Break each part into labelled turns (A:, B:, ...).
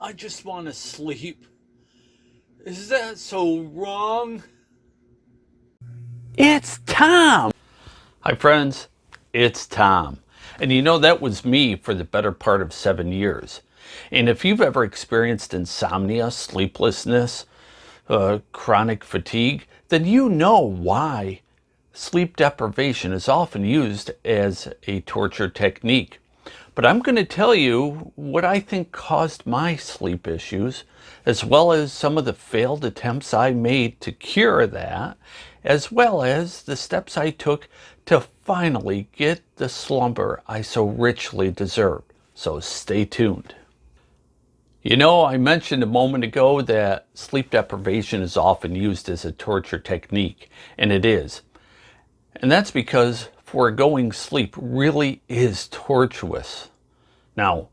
A: I just want to sleep. Is that so wrong?
B: It's Tom! Hi friends, it's Tom. And you know, that was me for the better part of 7 years. And if you've ever experienced insomnia, sleeplessness, chronic fatigue, then you know why sleep deprivation is often used as a torture technique. But I'm going to tell you what I think caused my sleep issues, as well as some of the failed attempts I made to cure that, as well as the steps I took to finally get the slumber I so richly deserved. So stay tuned. You know, I mentioned a moment ago that sleep deprivation is often used as a torture technique, and it is. And that's because foregoing sleep really is tortuous. Now,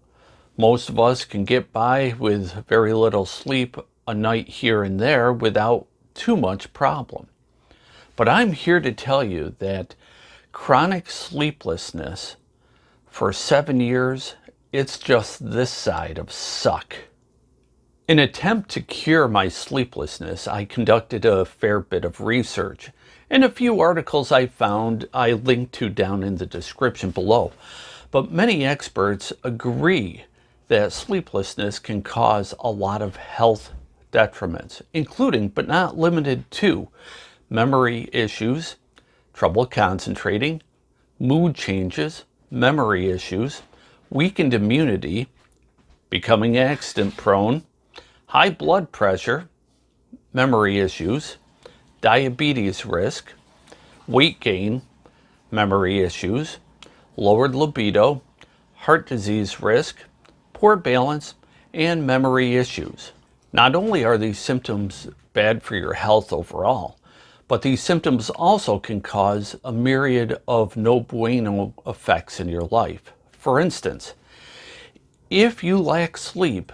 B: most of us can get by with very little sleep a night here and there without too much problem. But I'm here to tell you that chronic sleeplessness for 7 years, it's just this side of suck. In an attempt to cure my sleeplessness, I conducted a fair bit of research, and a few articles I found I linked to down in the description below. But many experts agree that sleeplessness can cause a lot of health detriments, including but not limited to memory issues, trouble concentrating, mood changes, memory issues, weakened immunity, becoming accident prone, high blood pressure, memory issues, diabetes risk, weight gain, memory issues, lowered libido, heart disease risk, poor balance, and memory issues. Not only are these symptoms bad for your health overall, but these symptoms also can cause a myriad of no bueno effects in your life. For instance, if you lack sleep,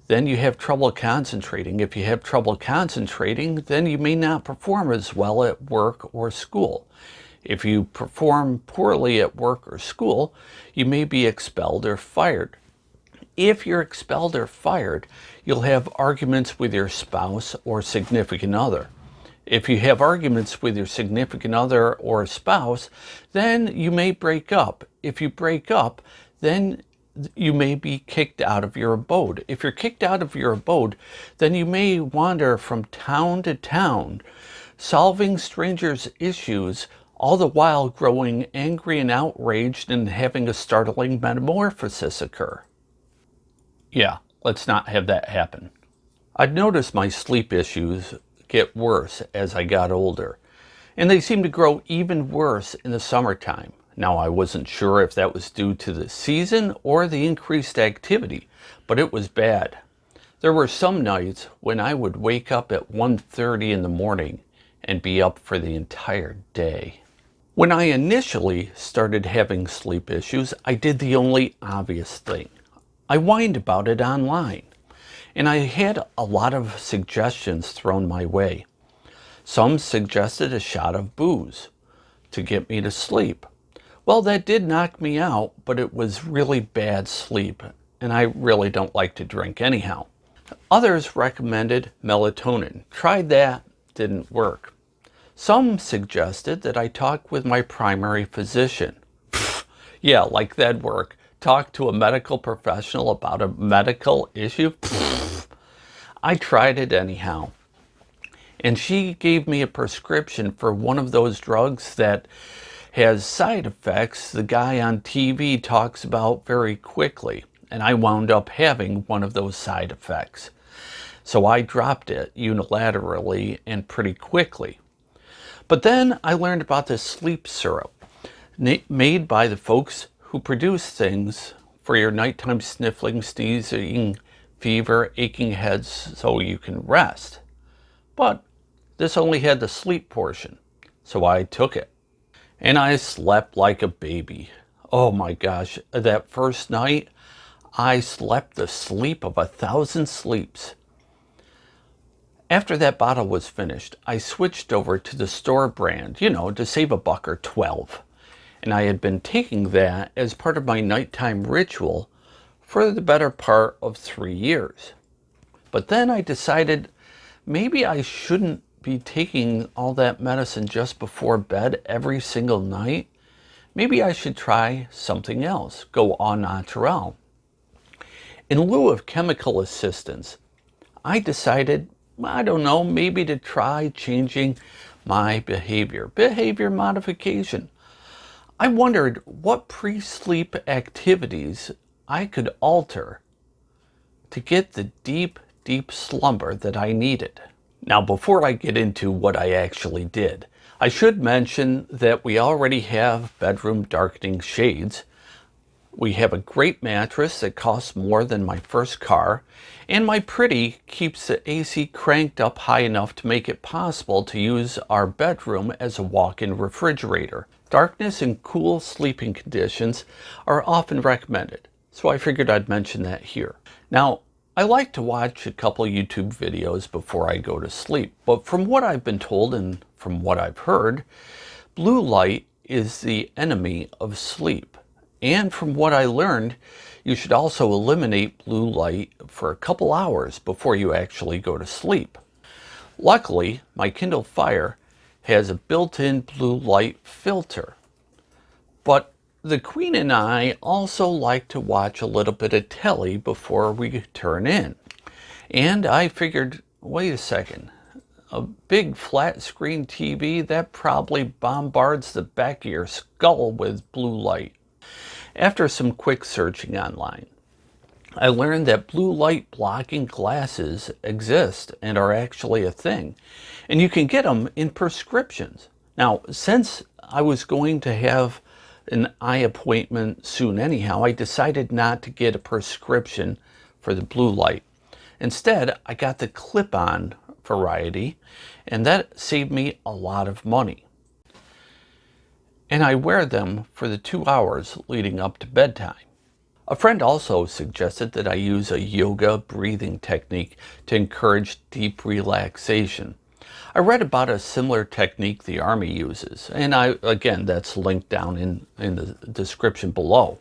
B: then you have trouble concentrating. If you have trouble concentrating, then you may not perform as well at work or school. If you perform poorly at work or school, you may be expelled or fired. If you're expelled or fired, you'll have arguments with your spouse or significant other. If you have arguments with your significant other or spouse, then you may break up. If you break up, then you may be kicked out of your abode. If you're kicked out of your abode, then you may wander from town to town, solving strangers' issues, all the while growing angry and outraged and having a startling metamorphosis occur. Yeah, let's not have that happen. I'd noticed my sleep issues get worse as I got older, and they seemed to grow even worse in the summertime. Now, I wasn't sure if that was due to the season or the increased activity, but it was bad. There were some nights when I would wake up at 1:30 in the morning and be up for the entire day. When I initially started having sleep issues, I did the only obvious thing. I whined about it online, and I had a lot of suggestions thrown my way. Some suggested a shot of booze to get me to sleep. Well, that did knock me out, but it was really bad sleep, and I really don't like to drink anyhow. Others recommended melatonin. Tried that, didn't work. Some suggested that I talk with my primary physician. Yeah, like that'd work. Talk to a medical professional about a medical issue? I tried it anyhow. And she gave me a prescription for one of those drugs that has side effects the guy on TV talks about very quickly. And I wound up having one of those side effects. So I dropped it unilaterally and pretty quickly. But then I learned about this sleep syrup made by the folks who produce things for your nighttime sniffling, sneezing, fever, aching heads so you can rest. But this only had the sleep portion, so I took it. And I slept like a baby. Oh my gosh, that first night, I slept the sleep of 1,000 sleeps. After that bottle was finished, I switched over to the store brand, to save a buck or 12. And I had been taking that as part of my nighttime ritual for the better part of 3 years. But then I decided maybe I shouldn't be taking all that medicine just before bed every single night. Maybe I should try something else, go au naturel. In lieu of chemical assistance, I decided, I don't know, maybe to try changing my behavior modification. I wondered what pre-sleep activities I could alter to get the deep, deep slumber that I needed. Now, before I get into what I actually did, I should mention that we already have bedroom darkening shades. We have a great mattress that costs more than my first car, and my pretty keeps the AC cranked up high enough to make it possible to use our bedroom as a walk-in refrigerator. Darkness and cool sleeping conditions are often recommended, so I figured I'd mention that here. Now, I like to watch a couple YouTube videos before I go to sleep, but from what I've been told and from what I've heard, blue light is the enemy of sleep. And from what I learned, you should also eliminate blue light for a couple hours before you actually go to sleep. Luckily, my Kindle Fire has a built-in blue light filter. But the Queen and I also like to watch a little bit of telly before we turn in. And I figured, wait a second, a big flat screen TV, that probably bombards the back of your skull with blue light. After some quick searching online, I learned that blue light blocking glasses exist and are actually a thing, and you can get them in prescriptions. Now, since I was going to have an eye appointment soon anyhow, I decided not to get a prescription for the blue light. Instead, I got the clip-on variety, and that saved me a lot of money. And I wear them for the 2 hours leading up to bedtime. A friend also suggested that I use a yoga breathing technique to encourage deep relaxation. I read about a similar technique the Army uses, and again, that's linked down in the description below.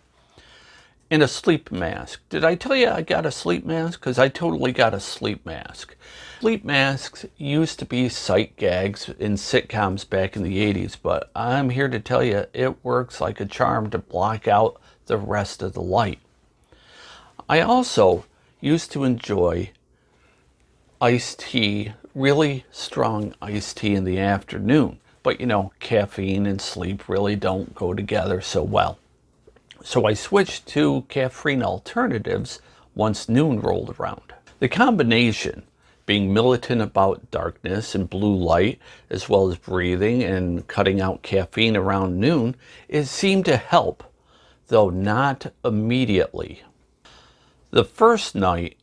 B: And a sleep mask. Did I tell you I got a sleep mask? Because I totally got a sleep mask. Sleep masks used to be sight gags in sitcoms back in the 80s, but I'm here to tell you it works like a charm to block out the rest of the light. I also used to enjoy iced tea, really strong iced tea in the afternoon, but you know, caffeine and sleep really don't go together so well. So I switched to caffeine alternatives once noon rolled around. The combination, being militant about darkness and blue light, as well as breathing and cutting out caffeine around noon, it seemed to help, though not immediately. The first night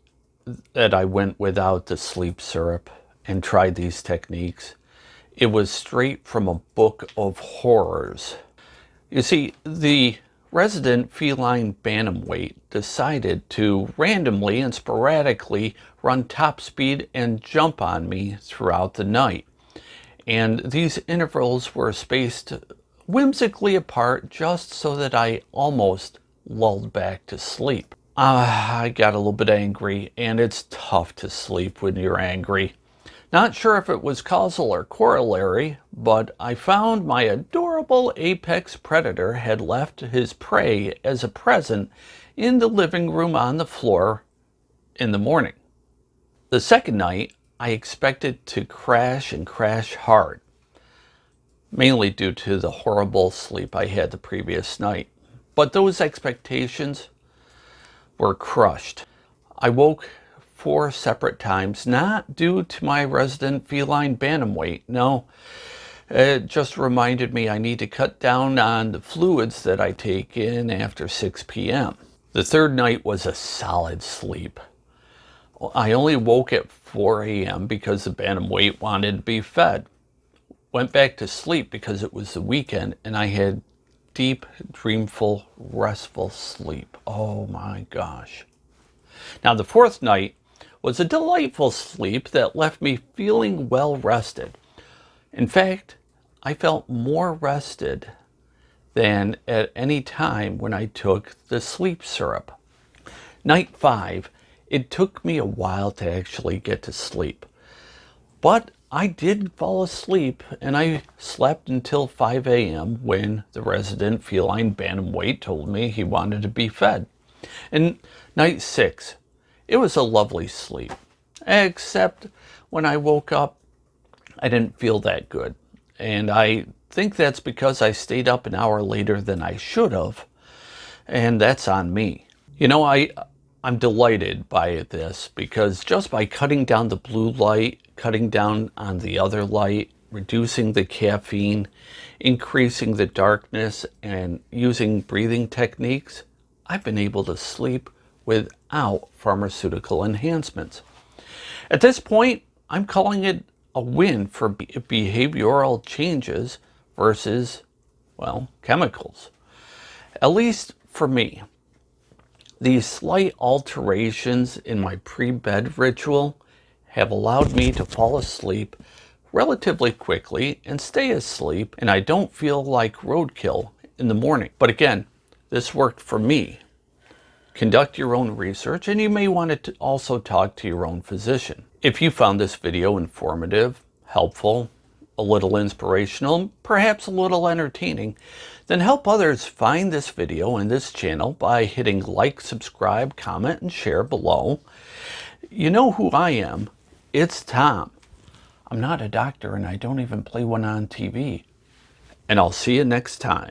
B: that I went without the sleep syrup and tried these techniques, it was straight from a book of horrors. You see, the resident feline bantamweight decided to randomly and sporadically run top speed and jump on me throughout the night. And these intervals were spaced whimsically apart just so that I almost lulled back to sleep. I got a little bit angry, and it's tough to sleep when you're angry. Not sure if it was causal or corollary, but I found my adorable apex predator had left his prey as a present in the living room on the floor in the morning. The second night, I expected to crash and crash hard, mainly due to the horrible sleep I had the previous night. But those expectations were crushed. I woke 4 separate times, not due to my resident feline bantamweight. No, it just reminded me I need to cut down on the fluids that I take in after 6 p.m. The third night was a solid sleep. I only woke at 4 a.m. because the bantamweight wanted to be fed. Went back to sleep because it was the weekend and I had deep, dreamful, restful sleep. Oh my gosh. Now the fourth night was a delightful sleep that left me feeling well rested. In fact, I felt more rested than at any time when I took the sleep syrup. Night 5 It took me a while to actually get to sleep. But I did fall asleep, and I slept until 5 a.m. when the resident feline bantamweight told me he wanted to be fed. And night 6, it was a lovely sleep. Except when I woke up, I didn't feel that good. And I think that's because I stayed up an hour later than I should have. And that's on me. You know, I'm delighted by this because just by cutting down the blue light, cutting down on the other light, reducing the caffeine, increasing the darkness, and using breathing techniques, I've been able to sleep without pharmaceutical enhancements. At this point, I'm calling it a win for behavioral changes versus, well, chemicals. At least for me. These slight alterations in my pre-bed ritual have allowed me to fall asleep relatively quickly and stay asleep, and I don't feel like roadkill in the morning. But again, this worked for me. Conduct your own research, and you may want to also talk to your own physician. If you found this video informative, helpful, a little inspirational, perhaps a little entertaining, then help others find this video and this channel by hitting like, subscribe, comment, and share below. You know who I am. It's Tom. I'm not a doctor, and I don't even play one on TV. And I'll see you next time.